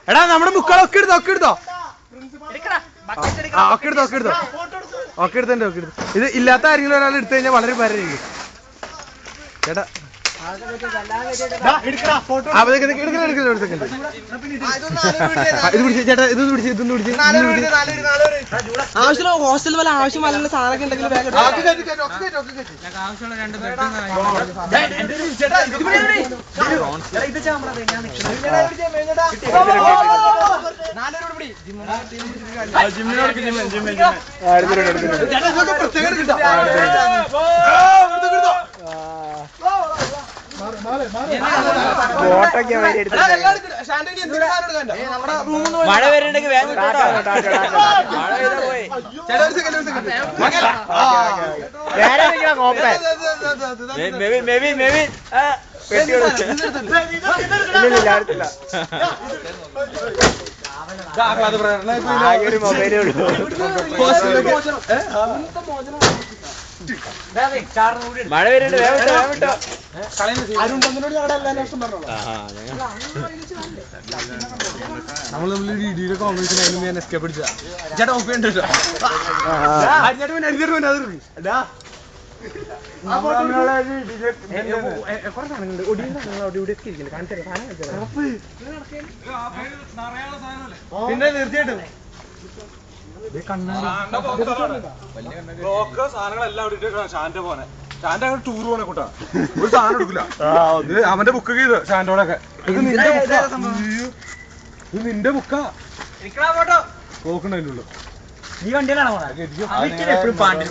എടാ നമ്മുടെ ബുക്കുകളൊക്കെ എടുത്തോ ഒക്കെ എടുത്തോ ഇത് ഇല്ലാത്ത ആരെങ്കിലും ഒരാൾ എടുത്തു കഴിഞ്ഞാൽ വളരെ ഉപകാരമായിരിക്കും ചേട്ടാ. ഹോസ്റ്റൽ പോലെ ആവശ്യമുള്ള സാധനമൊക്കെ ഉണ്ടെങ്കിൽ മഴ വരുന്നുണ്ടെങ്കിൽ മഴ വരുന്നുണ്ട് നമ്മൾ വീഡിയോയിലെ കോമ്പറ്റീഷൻ ആയിരുന്നു ഞാൻ എസ്കേപ്പ് അടിച്ച ചേട്ടാ ഓഫ് ചെയ്യണ്ടോ പിന്നെ തീർച്ചയായിട്ടും സാധനങ്ങളെല്ലാം ഷാന്റെ പോനെ ഷാന്റെ അങ്ങനെ ടൂർ പോണെ കൂട്ടാ ഒരു സാധനം എടുക്കില്ല അവന്റെ ബുക്ക് ചെയ്ത് ഷാന്റോടൊക്കെ ഇത് നിന്റെ ബുക്കാ നോക്കണ്ടതിനുള്ളു നീ വണ്ടിയിലാണോ എപ്പോഴും പാണ്ടി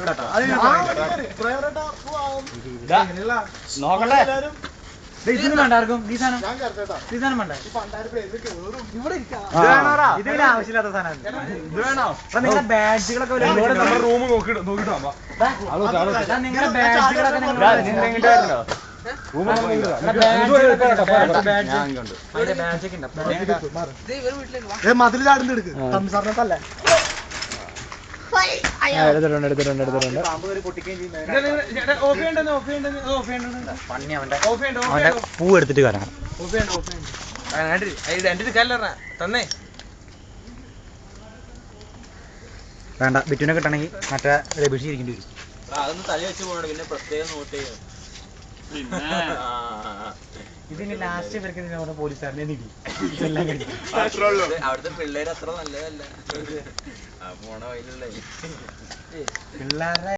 നോക്കണ്ടേ ഇതൊന്നും വേണ്ടാർക്കും ഈ സാധനം വേണ്ട ഇതിന് ആവശ്യമില്ലാത്ത സാധനം ഇത് വേണോ നിങ്ങളുടെ ബാഡ്ജുകളൊക്കെ റൂം നോക്കിട്ടോ നിങ്ങളുടെ ബാഡ്ജുകളൊക്കെ മതിൽ ചാടുന്ന എടുക്ക് സംസാരണത്തല്ലേ പൂ എടുത്തിട്ട് കയറാം തന്നെ വേണ്ട ബിറ്റുനെ കിട്ടണമെങ്കിൽ മറ്റേ രബിഷി ഇരിക്കേണ്ടി വരും. അതൊന്ന് തല വെച്ച് പോകണം പിന്നെ പ്രത്യേകം നോട്ട് ചെയ്യണം. ഇതിന് ലാസ്റ്റ് പേർക്ക് പോലീസുകാരനെ നിധി അവിടുത്തെ പിള്ളേര് അത്ര നല്ലതല്ല പോണ വഴിയിലുള്ള പിള്ളേരുടെ